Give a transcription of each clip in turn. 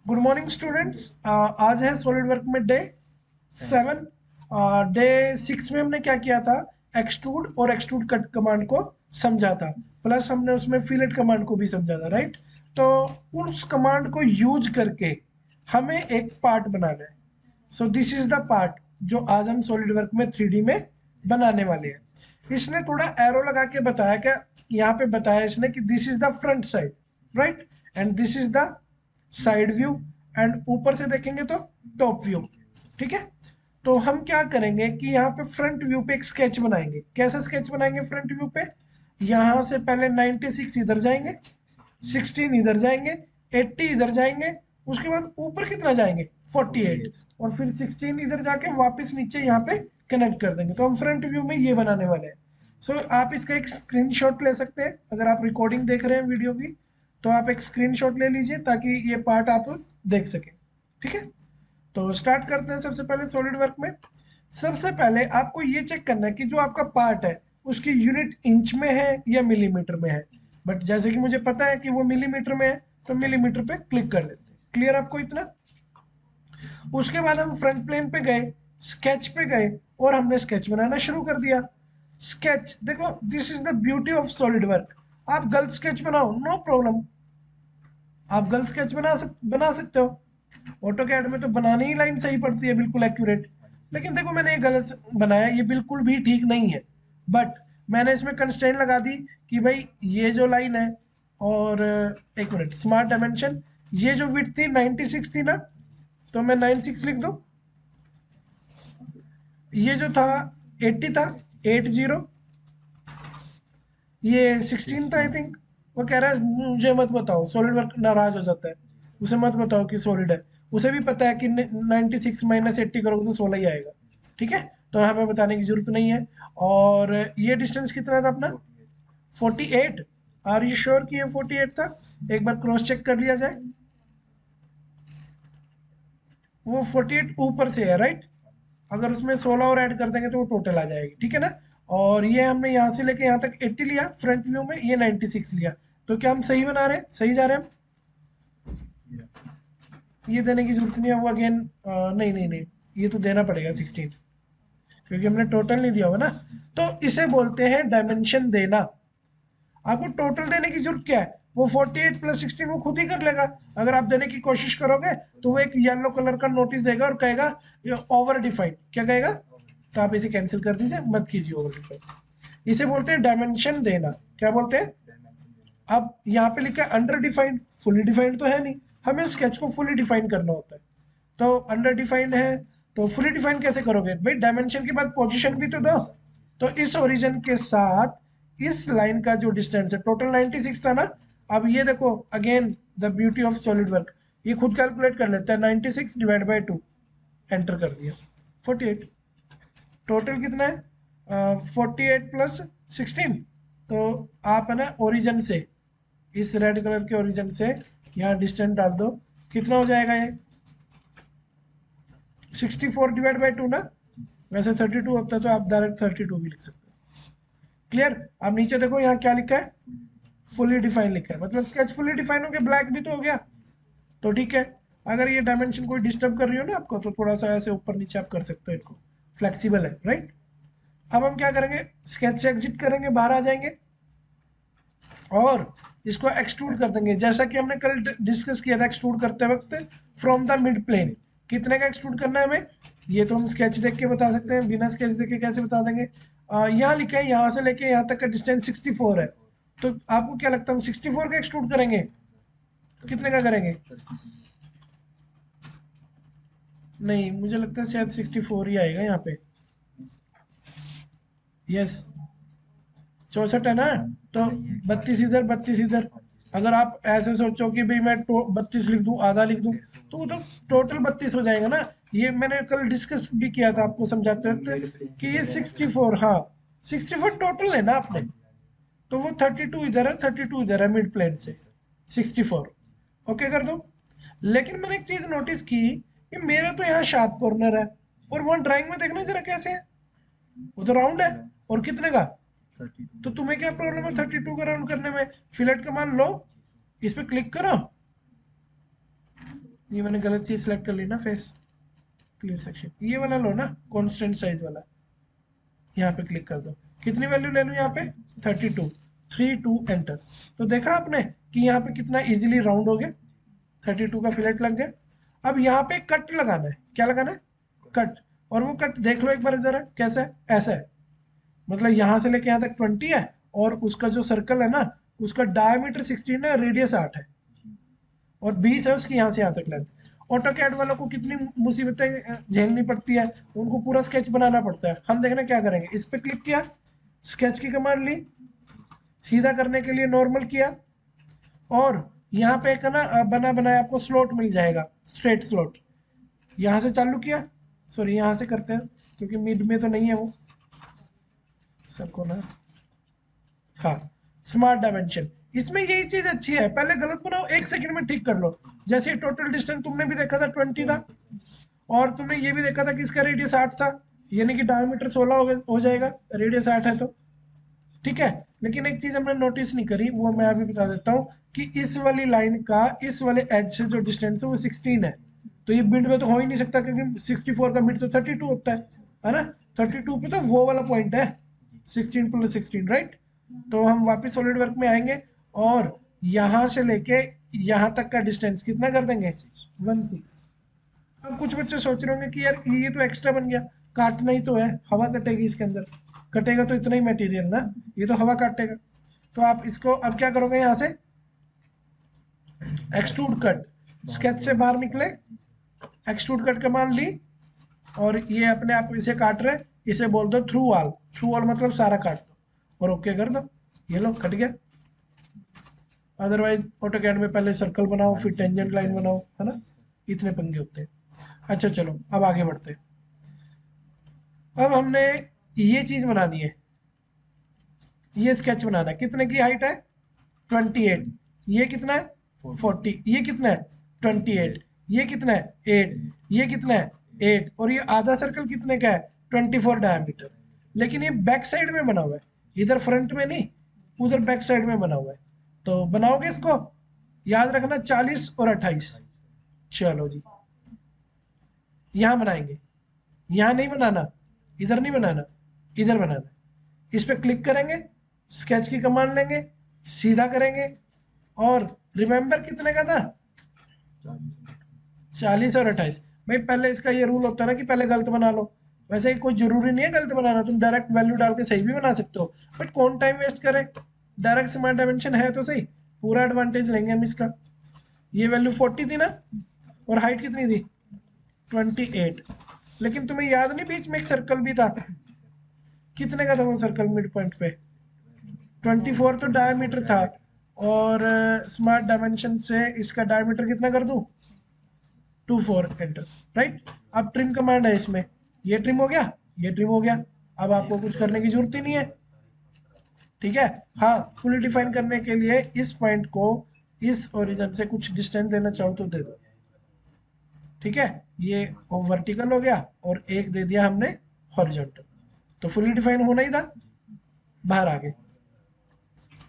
Good morning students. आज है solid work में डे 7। डे 6 में हमने क्या किया था, एक्सट्रूड और एक्सट्रूड कट कमांड को समझा था, प्लस हमने उसमें फिलेट कमांड को भी समझा था, राइट। तो उस कमांड को यूज करके हमें एक पार्ट बनाना है। So this is the part जो आज हम सॉलिड वर्क में 3D में बनाने वाले हैं। इसने थोड़ा एरो लगा के बताया, क्या यहाँ पे बताया इसने कि this is the front side, right, and this is the side view, and ऊपर से देखेंगे तो टॉप व्यू। ठीक है, तो हम क्या करेंगे कि यहाँ पे फ्रंट व्यू पे एक स्केच बनाएंगे। कैसा स्केच बनाएंगे फ्रंट व्यू पे? यहाँ से पहले 96 इधर जाएंगे, 16 इधर जाएंगे, 80 इधर जाएंगे, उसके बाद ऊपर कितना जाएंगे 48, और फिर 16 इधर जाके वापस नीचे यहाँ पे कनेक्ट कर देंगे। तो हम फ्रंट व्यू में ये बनाने वाले हैं। सो आप इसका एक स्क्रीनशॉट ले सकते हैं। अगर आप रिकॉर्डिंग देख रहे हैं वीडियो की, तो आप एक स्क्रीनशॉट ले लीजिए ताकि ये पार्ट आप देख सकें। ठीक है, तो स्टार्ट करते हैं। सबसे पहले सॉलिड वर्क में सबसे पहले आपको ये चेक करना है कि जो आपका पार्ट है उसकी यूनिट इंच में है या मिलीमीटर में है। बट जैसे कि मुझे पता है कि वो मिलीमीटर में है, तो मिलीमीटर पे क्लिक कर देते हैं। क्लियर आपको इतना? उसके बाद हम फ्रंट प्लेन पे गए, स्केच पे गए, और हमने स्केच बनाना शुरू कर दिया। स्केच देखो, this is the beauty of solid work. आप गलत स्केच बनाओ, नो प्रॉब्लम, आप गलत स्केच बना सकते हो। ऑटो कैड में तो बनाने ही लाइन सही पड़ती है, बिल्कुल एक्यूरेट। लेकिन देखो मैंने ये गलत बनाया, ये बिल्कुल भी ठीक नहीं है। बट मैंने इसमें कंस्ट्रेंट लगा दी कि भाई ये जो लाइन है, और एक मिनट, स्मार्ट डायमेंशन, ये जो विड्थ थी 96 थी ना, तो मैं 96 लिख दूं। ये जो था 80 था, 80। ये 16 था आई थिंक। वो कह रहा है मुझे मत बताओ, सॉलिड वर्क नाराज हो जाता है। उसे मत बताओ कि सॉलिड है, उसे भी पता है कि 96 माइनस 80 करोगे तो 16 ही आएगा। ठीक है, तो हमें बताने की जरूरत नहीं है। और ये डिस्टेंस कितना था अपना? 48। आर यू श्योर कि ये 48 था? एक बार क्रॉस चेक कर लिया जाए। वो 48 ऊपर से है, राइट। अगर उसमें 16 और ऐड कर देंगे तो वो टोटल आ जाएगी, ठीक है ना। और ये हमने यहाँ से लेके यहाँ तक 80 लिया फ्रंट व्यू में, ये 96 लिया। तो क्या हम सही बना रहे हैं, सही जा रहे हैं हम? ये देने की जरूरत नहीं है, वो अगेन नहीं नहीं नहीं, ये तो देना पड़ेगा 16, क्योंकि हमने टोटल नहीं दिया होगा ना। तो इसे बोलते हैं डायमेंशन देना। आपको टोटल देने की जरूरत क्या है? वो 48 प्लस 16 वो खुद ही कर लेगा। अगर आप देने की कोशिश करोगे तो वो एक येलो कलर का नोटिस देगा और कहेगा ये ओवर डिफाइंड। क्या कहेगा? तो आप इसे कैंसिल कर दीजिए, मत कीजिए ओवर डिफाइंड। इसे बोलते हैं डायमेंशन देना। क्या बोलते हैं? अब यहाँ पे लिखा है अंडर डिफाइंड, फुली डिफाइंड तो है नहीं, हमें स्केच को फुली डिफाइन करना होता है। तो अंडर डिफाइंड है, तो फुली डिफाइन कैसे करोगे भाई? डायमेंशन के बाद पोजीशन भी तो दो। तो इस ओरिजिन के साथ इस लाइन का जो डिस्टेंस है, टोटल 96 था ना। अब ये देखो again the beauty of solid work, ये खुद कैलकुलेट कर लेता है। 96 डिवाइड बाई 2, एंटर कर दिया, 48। टोटल कितना है? 48 प्लस 16। तो आप है ना ओरिजिन से, इस रेड कलर के ओरिजिन से यहाँ डिस्टेंस डाल दो, कितना हो जाएगा ये? 64 डिवाइड बाई 2 ना। वैसे 32 होता है तो आप डायरेक्ट 32 भी लिख सकते हो। क्लियर? अब नीचे देखो यहाँ क्या लिखा है, फुली डिफाइन लिखा है, मतलब स्केच फुली डिफाइन हो गया, ब्लैक भी तो हो गया। तो ठीक है, अगर ये डायमेंशन कोई डिस्टर्ब कर रही हो ना आपको, तो थोड़ा सा ऐसे ऊपर नीचे आप कर सकते हो, इनको फ्लेक्सिबल है, राइट। अब हम क्या करेंगे, स्केच से एग्जिट करेंगे, बाहर आ जाएंगे, और इसको एक्सट्रूड कर देंगे, जैसा कि हमने कल डिस्कस किया था एक्सट्रूड करते वक्त, फ्रॉम द मिड प्लेन। कितने का एक्सट्रूड करना है हमें? ये तो हम स्केच देख के बता सकते हैं, बिना स्केच देख के कैसे बता देंगे? यहाँ लिखा है यहाँ से लेके यहाँ तक का डिस्टेंस 64 है। तो आपको क्या लगता है हम 64 का एक्सट्रूड करेंगे? कितने का करेंगे? नहीं, मुझे लगता है शायद 64 ही आएगा यहाँ पे। यस, 64 है ना। तो 32 इधर, 32 इधर। अगर आप ऐसे सोचो कि भाई मैं 32 लिख दूं, आधा लिख दूं, तो वो तो टोटल 32 हो जाएगा ना। ये मैंने कल डिस्कस भी किया था आपको समझाते वक्त कि ये 64, हाँ 64 टोटल है ना आपने। तो वो 32 इधर है, 32 इधर है मिड प्लेन से, 64 ओके कर दो। लेकिन मैंने एक चीज नोटिस की कि मेरा तो यहाँ शार्प कॉर्नर है, और वो ड्राइंग में देखना जरा कैसे है, वो तो राउंड है। और कितने का? तो तुम्हें क्या प्रॉब्लम है 32 का राउंड करने में? फिलेट कमांड लो, इस पे क्लिक करो, ये मैंने गलत चीज सेलेक्ट कर ली ना, फेस क्लियर सेक्शन, ये वाला लो ना, कांस्टेंट साइज वाला। यहाँ पे क्लिक कर दो, कितनी वैल्यू ले लूँ यहाँ पे, 32, 32 एंटर। तो देखा आपने कि यहाँ पे कितना इजीली राउंड हो गया, 32 का फिलेट लग गया। अब यहाँ पे कट लगाना है, क्या लगाना है, कट। और वो कट देख लो एक बार जरा कैसा है, ऐसा है, मतलब यहाँ से लेके यहाँ तक 20 है, और उसका जो सर्कल है ना, उसका डायमीटर 16 है, रेडियस 8 है, और 20 है उसकी यहाँ से यहाँ तक लेंथ। ऑटो कैड वालों को कितनी मुसीबतें झेलनी पड़ती है, उनको पूरा स्केच बनाना पड़ता है। हम देखना क्या करेंगे, इस पे क्लिक किया, स्केच की कमांड ली, सीधा करने के लिए नॉर्मल किया, और यहाँ पे एक है ना बना बनाया आपको स्लॉट मिल जाएगा, स्ट्रेट स्लॉट, यहाँ से चालू किया, सॉरी यहाँ से करते हैं क्योंकि मिड में तो नहीं है वो सबको ना। हाँ, स्मार्ट डायमेंशन, इसमें यही चीज अच्छी है, पहले गलत बनाओ 1 सेकंड में ठीक कर लो। जैसे टोटल डिस्टेंस तुमने भी देखा था 20 था, और तुमने ये भी देखा था कि इसका रेडियस 8 था, यानी कि डायमीटर 16 हो जाएगा, रेडियस 8 है तो ठीक है। लेकिन एक चीज हमने नोटिस नहीं करी, वो मैं अभी बता देता हूँ, कि इस वाली लाइन का इस वाले एज से जो डिस्टेंस है वो 16 है, तो ये मिड में तो हो ही नहीं सकता, क्योंकि 64 का मिड तो 32 होता है ना। 32 पे तो वो वाला पॉइंट है, 16 प्लस 16, राइट। तो हम वापस सॉलिड वर्क में आएंगे, और यहाँ से लेके यहाँ तक का डिस्टेंस कितना कर देंगे, 16। अब कुछ बच्चे सोच रहे होंगे कि यार ये तो एक्स्ट्रा बन गया, काटना ही तो है, हवा कटेगी इसके अंदर, कटेगा तो इतना ही मटेरियल ना, ये तो हवा काटेगा। तो आप इसको अब क्या करोगे, यहाँ से एक्सट्रूड कट, स्केच से बाहर निकले, एक्सट्रूड कट कमांड ली, और ये अपने आप इसे काट रहे, इसे बोल दो थ्रू ऑल, थ्रू ऑल मतलब सारा काट दो, और ओके कर दो, ये लो कट गया। अदरवाइज ऑटोकैड में पहले सर्कल बनाओ, फिर टेंजेंट लाइन बनाओ, है ना, इतने पंगे होते हैं। अच्छा चलो अब आगे बढ़ते हैं। अब हमने ये चीज बनानी है, ये स्केच बनाना है, कितने की हाइट है, 28, ये कितना है 40, ये कितना है 28, ये कितना है 8, ये कितना है 8, और ये आधा सर्कल कितने का है 24 डायमीटर। लेकिन ये बैक साइड में बना हुआ है, इधर फ्रंट में नहीं, उधर बैक साइड में बना हुआ है। तो बनाओगे इसको, याद रखना 40 और 28। चलो जी, यहाँ बनाएंगे, यहाँ नहीं बनाना, इधर नहीं बनाना, इधर बनाना। इस पे क्लिक करेंगे, स्केच की कमांड लेंगे, सीधा करेंगे, और रिमेंबर कितने का था, 40 और 28। भाई पहले इसका ये रूल होता है ना कि पहले गलत बना लो, वैसे ही कोई जरूरी नहीं है गलत बनाना, तुम डायरेक्ट वैल्यू डाल के सही भी बना सकते हो, बट कौन टाइम वेस्ट करे, डायरेक्ट स्मार्ट डायमेंशन है तो सही, पूरा एडवांटेज लेंगे हम इसका। ये वैल्यू 40 थी ना, और हाइट कितनी थी 28। लेकिन तुम्हें याद नहीं बीच में एक सर्कल भी था, कितने का था वो सर्कल मिड पॉइंट पे, 24 तो डायमीटर था, और स्मार्ट डायमेंशन से इसका डायमीटर कितना कर दूं, 24 एंटर, राइट। अब ट्रिम कमांड है इसमें, ये ट्रिम हो गया, ये ट्रिम हो गया, अब आपको कुछ करने की जरूरत ही नहीं है, ठीक है। हाँ, फुल डिफाइन करने के लिए इस पॉइंट को इस ओरिजिन से कुछ डिस्टेंस देना चाहो तो दे दो, ठीक है। ये वर्टिकल हो गया, और एक दे दिया हमने हॉरिजॉन्टल, तो फुली डिफाइन होना ही था, बाहर आ गए,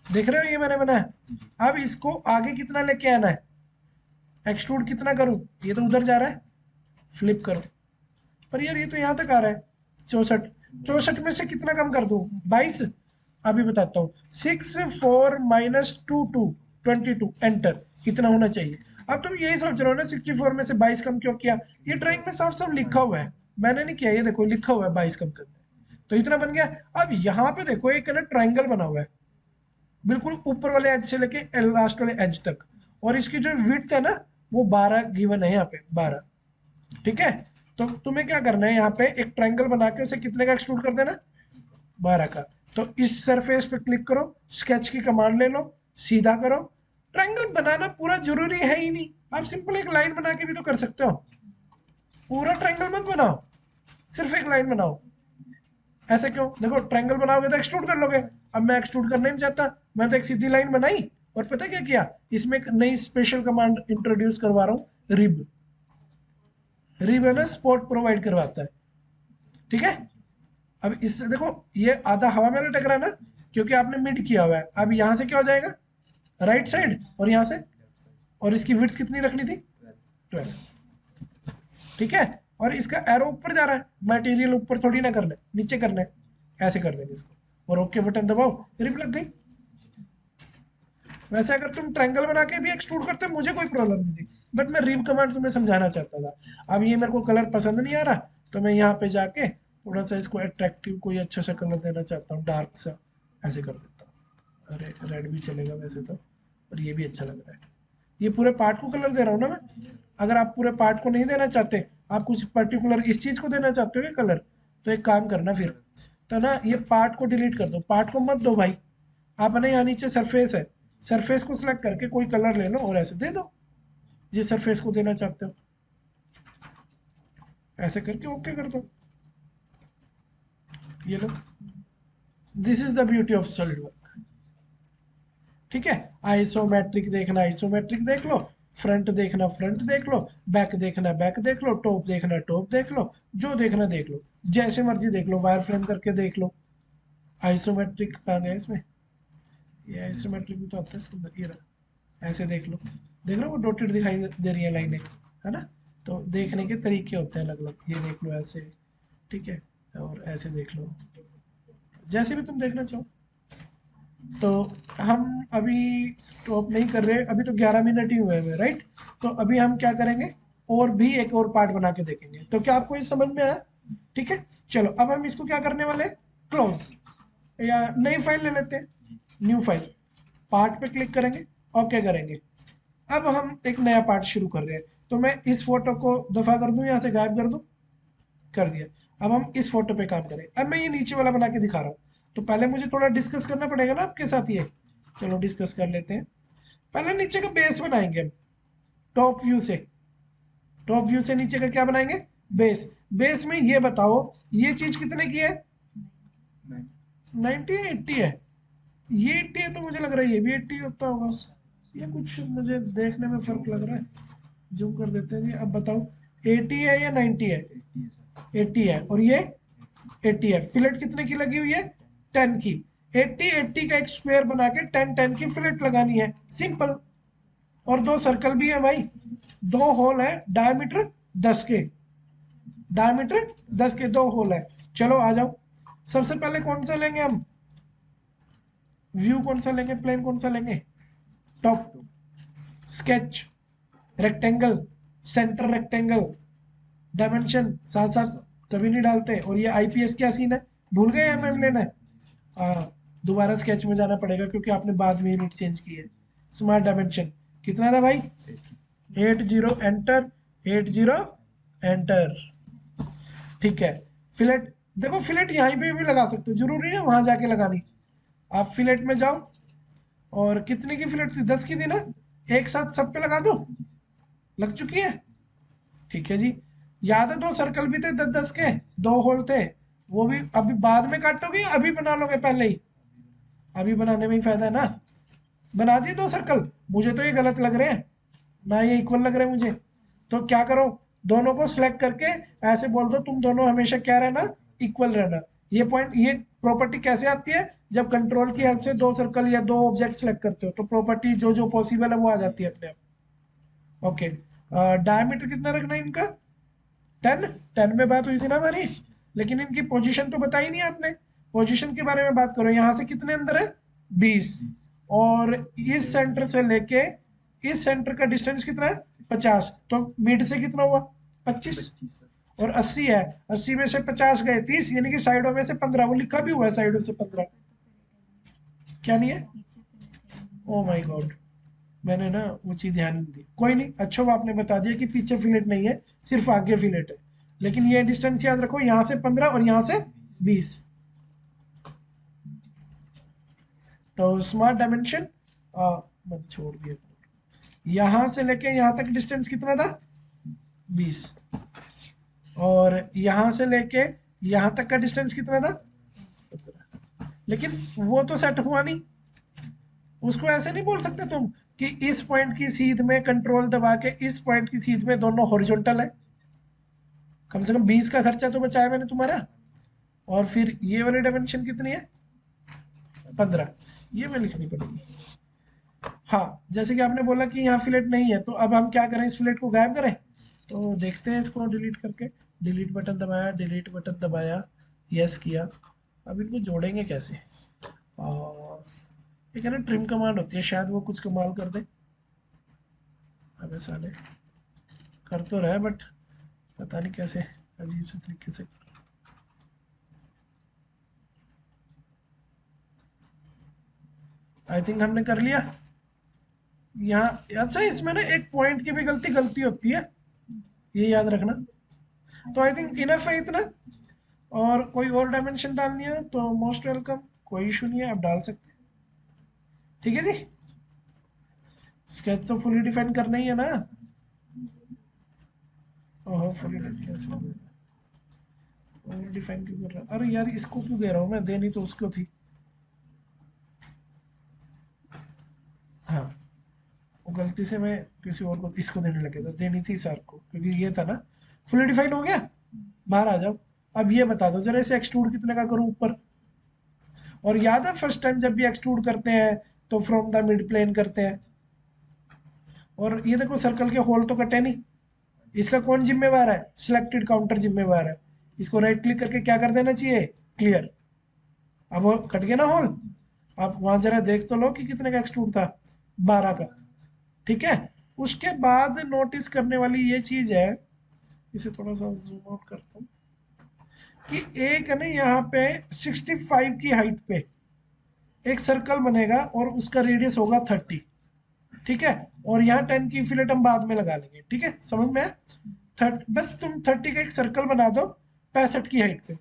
देख रहे हो ये मैंने बनाया। अब इसको आगे कितना लेके आना है, एक्सट्रूड कितना करूं, ये तो उधर जा रहा है, फ्लिप करो, पर यार ये तो यहाँ तक आ रहा है 64, 64 में से कितना कम कर दूं, 22। अभी बताता हूँ, 6 4 - 2 2 22 एंटर, कितना होना चाहिए। अब तुम यही सोच रहे हो ना 64 में से 22 कम क्यों किया, ये ड्राइंग में साफ साफ लिखा हुआ है, मैंने नहीं किया, ये देखो लिखा हुआ है 22 कम करना है, तो इतना बन गया। अब यहाँ पे देखो एक ना ट्राइंगल बना हुआ है, बिल्कुल ऊपर वाले एज से लेके लास्ट वाले एज तक, और इसकी जो विड्थ है ना वो 12 गिवन है यहाँ पे, 12, ठीक है। तो तुम्हें क्या करना है, यहाँ पे एक ट्रायंगल बना के उसे कितने का एक्सट्रूड कर देना, 12 का। तो इस सरफेस पे क्लिक करो, स्केच की कमांड ले लो, सीधा करो। ट्रायंगल बनाना पूरा जरूरी है ही नहीं, आप सिंपल एक लाइन बना के भी तो कर सकते हो, पूरा ट्रायंगल मत बनाओ, सिर्फ एक लाइन बनाओ। ऐसे क्यों, देखो ट्रायंगल बनाओगे तो एक्सट्रूड कर लोगे, अब मैं एक्सट्रूड करना नहीं चाहता, मैं तो एक सीधी लाइन बनाई, और पता है क्या किया, इसमें एक नई स्पेशल कमांड इंट्रोड्यूस करवा रहा हूँ, रिब। रिब है ना, स्पॉट प्रोवाइड करवाता है, ठीक है। अब इससे देखो ये आधा हवा में लटक रहा है ना, क्योंकि आपने मिड किया हुआ है। अब यहाँ से क्या हो जाएगा, राइट साइड, और यहाँ से, और इसकी विड्थ कितनी रखनी थी, 12। ठीक है, और इसका एरो ऊपर जा रहा है, मटेरियल ऊपर थोड़ी ना करना है, नीचे करना है, ऐसे कर देंगे इसको और ओके बटन दबाओ, रिप लग गई। वैसे अगर तुम ट्रायंगल बना के भी एक्सट्रूड करते हो मुझे कोई प्रॉब्लम नहीं थी, बट मैं रिप कमांड तुम्हें समझाना चाहता था। अब ये मेरे को कलर पसंद नहीं आ रहा, तो मैं यहाँ पे जाके थोड़ा सा इसको अट्रैक्टिव कोई अच्छा सा कलर देना चाहता हूँ, डार्क सा, ऐसे कर देता हूँ। अरे रेड भी चलेगा वैसे तो, और ये भी अच्छा लग रहा है। ये पूरे पार्ट को कलर दे रहा हूँ ना मैं। अगर आप पूरे पार्ट को नहीं देना चाहते, आप कुछ पर्टिकुलर इस चीज को देना चाहते हो ये कलर, तो एक काम करना फिर, तो ना ये पार्ट को डिलीट कर दो, पार्ट को मत दो भाई। आपने यहाँ नीचे सरफेस है, सरफेस को सिलेक्ट करके कोई कलर ले लो और ऐसे दे दो जिस सरफेस को देना चाहते हो, ऐसे करके ओके कर दो। ये लो, this is the beauty of solid work. ठीक है, आइसोमेट्रिक देखना आइसोमेट्रिक देख लो, फ्रंट देखना फ्रंट देख लो, बैक देखना बैक देख लो, टॉप देखना टॉप देख लो, जो देखना देख लो, जैसे मर्जी देख लो, वायर फ्रेम करके देख लो। आइसोमेट्रिक कहाँ गया इसमें, ये आइसोमेट्रिक भी तो आता है इसके अंदर, ये रहा, ऐसे देख लो, देख लो वो डॉटेड दिखाई दे रही है लाइनें, है ना। तो देखने के तरीके होते हैं अलग अलग, ये देख लो ऐसे, ठीक है, और ऐसे देख लो, जैसे भी तुम देखना चाहो। तो हम अभी स्टॉप नहीं कर रहे, अभी तो 11 मिनट ही हुए हैं राइट। तो अभी हम क्या करेंगे, और भी एक और पार्ट बना के देखेंगे। तो क्या आपको ये समझ में आया? ठीक है, चलो अब हम इसको क्या करने वाले हैं, क्लोज, या नई फाइल ले लेते हैं, न्यू फाइल, पार्ट पे क्लिक करेंगे, ओके करेंगे। अब हम एक नया पार्ट शुरू कर रहे हैं, तो मैं इस फोटो को दफा कर दूं, यहाँ से गायब कर दूं, कर दिया। अब हम इस फोटो पे काम करें, अब मैं ये नीचे वाला बना के दिखा रहा हूँ, तो पहले मुझे थोड़ा डिस्कस करना पड़ेगा ना आपके साथ ये। चलो डिस्कस कर लेते हैं। पहले नीचे का बेस बनाएंगे हम, टॉप व्यू से, टॉप व्यू से नीचे का क्या बनाएंगे, बेस। बेस में ये बताओ ये चीज कितने की है, 90 है 80 है, ये 80 है तो मुझे लग रहा है ये भी 80 होता होगा, ये कुछ मुझे देखने में फर्क लग रहा है। जूम कर देते हैं जी, अब बताओ 80 है या 90 है, 80 है, और ये 80 है। फिलेट कितने की लगी हुई है, 10 की। 80 80 का एक स्क्वायर बना के 10 10 की फिलेट लगानी है, सिंपल। और दो सर्कल भी है भाई, दो होल है, डायमीटर 10 के, डायमीटर 10 के दो होल है। चलो आ जाओ, सबसे पहले कौन सा लेंगे हम, व्यू कौन सा लेंगे, प्लेन कौन सा लेंगे, top, sketch, rectangle, centre rectangle, dimension साथ साथ कभी नहीं डालते। और ये आईपीएस क्या सीन है, भूल गए एमएम लेना है, दोबारा स्केच में जाना पड़ेगा क्योंकि आपने बाद में यूनिट चेंज की है। स्मार्ट डायमेंशन कितना था भाई, 80, एंटर, 80 एंटर। ठीक है, फिलेट, देखो फिलेट यहीं पे भी लगा सकते हो, जरूरी है वहां जाके लगानी। आप फिलेट में जाओ, और कितने की फिलेट थी, 10 की थी ना, एक साथ सब पे लगा दो, लग चुकी है। ठीक है जी, याद है दो सर्कल भी थे 10 10 के, दो होल थे, वो भी अभी बाद में काटोगे या अभी बना लोगे पहले ही, अभी बनाने में ही फायदा है ना। बना दिए दो सर्कल, मुझे तो ये गलत लग रहे हैं ना, ये इक्वल लग रहे हैं मुझे। तो क्या करो, दोनों को सिलेक्ट करके ऐसे बोल दो तुम दोनों हमेशा क्या रहना, इक्वल रहना। ये पॉइंट, ये प्रॉपर्टी कैसे आती है, जब कंट्रोल की हेल्प से दो सर्कल या दो ऑब्जेक्ट सेलेक्ट करते हो, तो प्रॉपर्टी जो जो पॉसिबल है वो आ जाती है अपने आप। ओके, डायमीटर कितना रखना है इनका, 10, 10 में बात हुई थी ना हमारी, लेकिन इनकी पोजीशन तो बताई नहीं आपने। पोजीशन के बारे में बात करो, यहाँ से कितने अंदर है, 20, और इस सेंटर से लेके इस सेंटर का डिस्टेंस कितना है, 50, तो मिड से कितना हुआ, 25, और 80 है, 80 में से 50 गए 30, यानी कि साइडों में से 15, वो लिखा भी हुआ है साइडों से 15, क्या नहीं है, ओ माय गॉड, मैंने ना वो चीज़ ध्यान नहीं दी। कोई नहीं, अच्छा वो आपने बता दिया कि पीछे फिलेट नहीं है, सिर्फ आगे फिलेट है। लेकिन ये डिस्टेंस याद रखो, यहाँ से 15 और यहाँ से 20। तो स्मार्ट डायमेंशन मैंने छोड़ दिया, यहाँ से लेके यहाँ तक डिस्टेंस कितना था, 20, और यहाँ से लेके यहाँ तक का डिस्टेंस कितना था, 15। लेकिन वो तो सेट हुआ नहीं, उसको ऐसे नहीं बोल सकते तुम कि इस पॉइंट की सीध में कंट्रोल दबा के इस पॉइंट की सीध में दोनों हॉरिजॉन्टल है। कम से कम 20 का खर्चा तो बचाया मैंने तुम्हारा। और फिर ये वाली डायमेंशन कितनी है, 15, ये मैं लिखनी पड़ेगी। हाँ, जैसे कि आपने बोला कि यहाँ फिलेट नहीं है, तो अब हम क्या करें, इस फिलेट को गायब करें। तो देखते हैं इसको डिलीट करके। डिलीट बटन दबाया, डिलीट बटन दबाया, यस किया। अब इनको जोड़ेंगे कैसे? और ये क्या ना, ट्रिम कमांड होती है, शायद वो कुछ कमाल कर दे। अबे साले, कर तो रहा है बट पता नहीं कैसे अजीब से तरीके से। आई थिंक हमने कर लिया। यहाँ अच्छा, इसमें ना एक पॉइंट की भी गलती गलती होती है, ये याद रखना। तो आई थिंक इनफ है इतना। और कोई और डायमेंशन डालनी है तो मोस्ट वेलकम, कोई इशू नहीं है, आप डाल सकते हैं। ठीक है जी। स्केच तो फुली डिफाइन करना ही है ना। ओहो, फुली कैसे डिफाइन क्यों कर रहा है? अरे यार, इसको क्यों दे रहा हूँ मैं, देनी तो उसको थी। हाँ, वो गलती से मैं किसी और को इसको देने लगे था, देनी थी सर को, क्योंकि ये था ना। फुली डिफाइन हो गया। बाहर आ जाओ। अब ये बता दो जरा, इसे एक्सट्रूड कितने का करूँ ऊपर? और याद है फर्स्ट टाइम जब भी एक्सट्रूड करते हैं तो फ्रॉम द मिड प्लेन करते हैं। और ये देखो, सर्कल के होल तो कटे नहीं। इसका कौन जिम्मेवार है? सिलेक्टेड काउंटर जिम्मेवार है। इसको राइट क्लिक करके क्या कर देना चाहिए? क्लियर। अब वो कट गया ना होल। आप वहां जरा देख तो लो कि कितने का एक्सट्रूड था। 12 का। ठीक है। उसके बाद नोटिस करने वाली ये चीज है, इसे थोड़ा सा जूम आउट करता हूँ, कि एक है ना यहाँ पे 65 की हाइट पे एक सर्कल बनेगा और उसका रेडियस होगा 30। ठीक है। और यहाँ 10 की फिलेट हम बाद में लगा लेंगे, ठीक है, समझ में है? बस तुम 30 का एक सर्कल बना दो 65 की हाइट पे।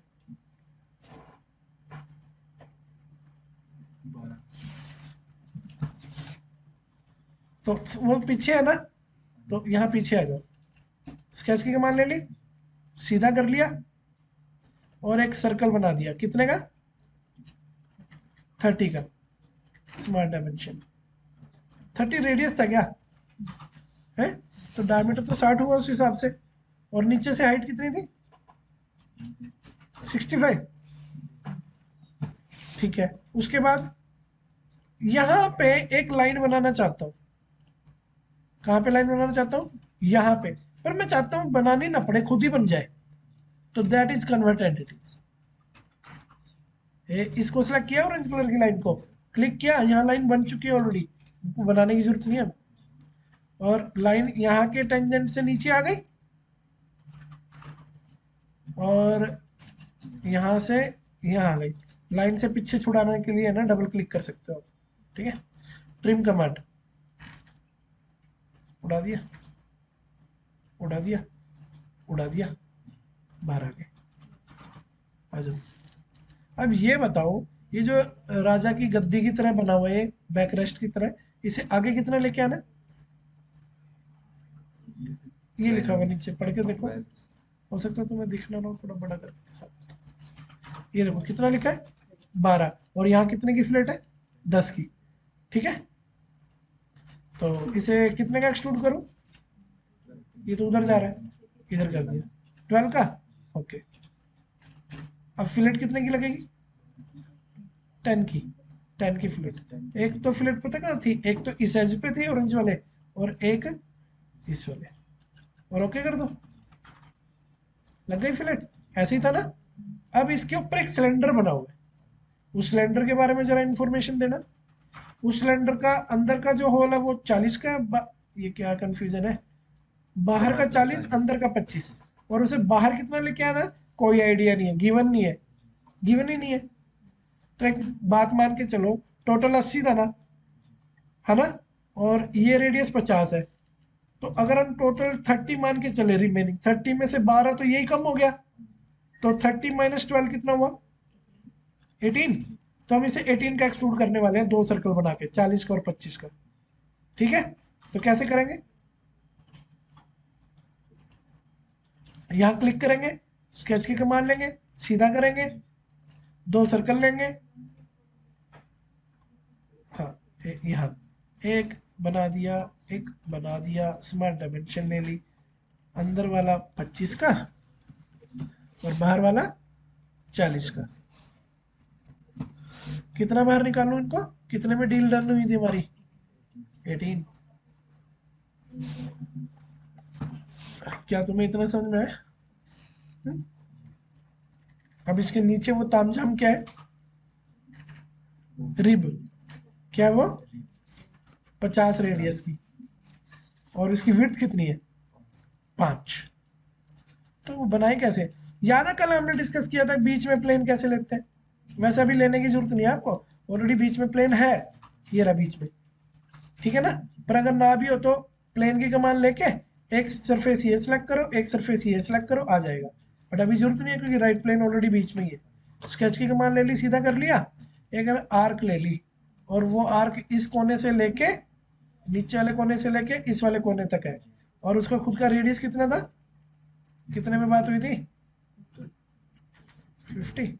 तो वो पीछे है ना, तो यहाँ पीछे आ जाओ। स्केच की कमान ले ली, सीधा कर लिया, और एक सर्कल बना दिया कितने का? 30 का। Smart dimension. 30 रेडियस था क्या? है। तो डायमीटर तो 60 हुआ उस हिसाब से। और नीचे से हाइट कितनी थी? 65। ठीक है। उसके बाद यहाँ पे एक लाइन बनाना चाहता हूँ। कहाँ पे लाइन बनाना चाहता हूँ? यहाँ पे। पर मैं चाहता हूँ बनानी ना पड़े, खुद ही बन जाए। तो दैट इज कन्वर्ट एंटिटीज। इसको सिलेक्ट किया, ऑरेंज कलर की लाइन को क्लिक किया, यहाँ लाइन बन चुकी है ऑलरेडी, बनाने की जरूरत नहीं है अब। और लाइन यहाँ के टेंजेंट से नीचे आ गई, और यहाँ से यहाँ आ गई। लाइन से पीछे छुड़ाने के लिए ना डबल क्लिक कर सकते हो आप। ठीक है। ट्रिम कमांड, उड़ा दिया, उड़ा दिया, उड़ा दिया, बाहर आ गए। आ जाओ। अब ये बताओ, ये जो राजा की गद्दी की तरह बना हुआ है, बैक रेस्ट की तरह, इसे आगे कितना लेके आना? ये लिखा हुआ नीचे, पढ़ के देखो। हो सकता है तुम्हें दिखना ना हो, थोड़ा बड़ा करके दिखा। ये देखो कितना लिखा है, 12। और यहाँ कितने की फ्लेट है? 10 की। ठीक है। तो इसे कितने का एक्सट्रूड करूँ? ये तो उधर जा रहा है, इधर कर दिया। 12 का। ओके। अब फिलेट कितने की लगेगी? 10 की। 10 की फिलेट। एक तो फिलेट पता कहाँ थी? एक तो इस एज पे थी ऑरेंज वाले, और एक इस वाले। और ओके कर दो, लग गई फिलेट। ऐसे ही था ना। अब इसके ऊपर एक सिलेंडर बना हुआ है, उस सिलेंडर के बारे में जरा इंफॉर्मेशन देना। उस सिलेंडर का अंदर का जो होल है वो 40 का ये क्या कंफ्यूजन है? बाहर का 40, अंदर का 25। और उसे बाहर कितना लेके आना, कोई आइडिया नहीं है, गिवन नहीं है, गिवन ही नहीं है। तो एक बात मान के चलो, टोटल 80 था ना, है ना? और ये रेडियस 50 है। तो अगर हम टोटल 30 मान के चले, रिमेनिंग 30 में से 12 तो यही कम हो गया। तो 30 माइनस 12 कितना हुआ? 18। तो हम इसे 18 का एक्सट्रूड करने वाले हैं, दो सर्कल बना के, 40 का और 25 का। ठीक है। तो कैसे करेंगे? यहाँ क्लिक करेंगे, स्केच की कमांड लेंगे, सीधा करेंगे, दो सर्कल लेंगे। हाँ, यहाँ एक बना दिया, एक बना दिया, स्मार्ट डायमेंशन ले ली। अंदर वाला 25 का, और बाहर वाला 40 का। कितना बाहर निकालूं इनको? कितने में डील डन हुई थी हमारी? 18। क्या तुम्हें इतना समझ में आया? हम्म? अब इसके नीचे वो तामझाम क्या है? रिब। क्या है वो? 50 रेडियस की। और इसकी विड्थ कितनी है? 5। तो वो बनाए कैसे? याद है कल हमने डिस्कस किया था बीच में प्लेन कैसे लेते हैं? वैसे अभी लेने की जरूरत नहीं है आपको, ऑलरेडी बीच में प्लेन है। ये रहा बीच में, ठीक है ना? पर अगर ना भी हो तो प्लेन की कमान लेके एक सरफेस ये सेलेक्ट करो, एक सरफेस ये सेलेक्ट करो, आ जाएगा। बट अभी जरूरत नहीं है क्योंकि राइट प्लेन ऑलरेडी बीच में ही है। स्केच की कमान ले ली, सीधा कर लिया। एक हमें आर्क ले ली, और वो आर्क इस कोने से लेके नीचे वाले कोने से लेके इस वाले कोने तक है। और उसका खुद का रेडियस कितना था? कितने में बात हुई थी? 50।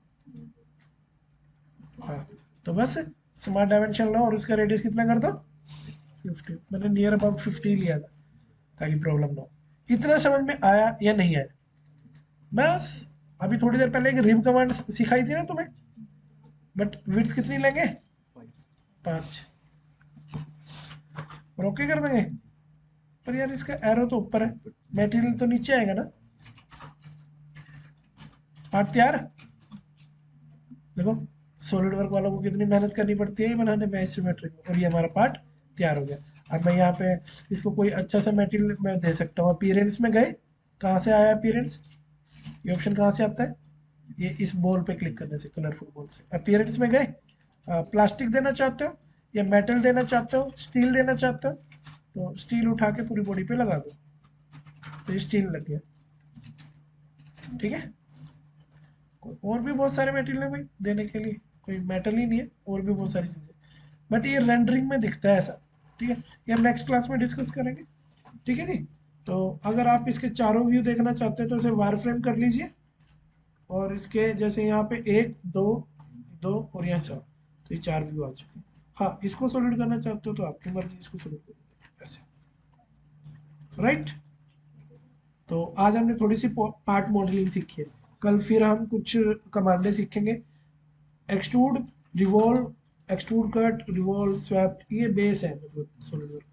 हाँ, तो बस स्मार्ट डायमेंशन लो और उसका रेडियस कितना कर दो? 50। मैंने नियर अबाउट 50 लिया था ताकि प्रॉब्लम ना हो। इतना समझ में आया या नहीं आया? बस। अभी थोड़ी देर पहले एक रिव कमांड सिखाई थी ना तुम्हें, बट विड्थ कितनी लेंगे? 5। और ओके कर देंगे। पर यार इसका एरो तो ऊपर है, मटेरियल तो नीचे आएगा ना। पार्ट तैयार। देखो सॉलिड वर्क वालों को कितनी मेहनत करनी पड़ती है बनाने में आइसोमेट्रिक में, और ये हमारा पार्ट तैयार हो गया। अब मैं यहाँ पे इसको कोई अच्छा सा मटेरियल मैं दे सकता हूँ। अपीयरेंस में गए, कहाँ से आया अपीयरेंस? ये ऑप्शन कहाँ से आता है? ये इस बॉल पे क्लिक करने से, कलरफुल बॉल से अपीयरेंस में गए। प्लास्टिक देना चाहते हो या मेटल देना चाहते हो, स्टील देना चाहते हो, तो स्टील उठा के पूरी बॉडी पे लगा दो, तो ये स्टील लग गया। ठीक है। और भी बहुत सारे मटेरियल है भाई देने के लिए, कोई मेटल ही नहीं है, और भी बहुत सारी चीज़ें, बट ये रेंडरिंग में दिखता है ऐसा। ठीक है, ये नेक्स्ट क्लास में डिस्कस करेंगे। ठीक है जी। तो अगर आप इसके चारों व्यू देखना चाहते हैं तो इसे वायर फ्रेम कर लीजिए, और इसके जैसे यहाँ पे 1 2 2 और यहाँ 4, तो ये 4 व्यू आ चुके हैं। हाँ, इसको सॉलिड करना चाहते हो तो आपकी मर्जी, इसको सॉलिड कर ऐसे। राइट। तो आज हमने थोड़ी सी पार्ट मॉडलिंग सीखी है। कल फिर हम कुछ कमांडें सीखेंगे। Extrude, revolve, extrude cut, revolve, swap, ये बेस है मतलब सॉलिड वर्क।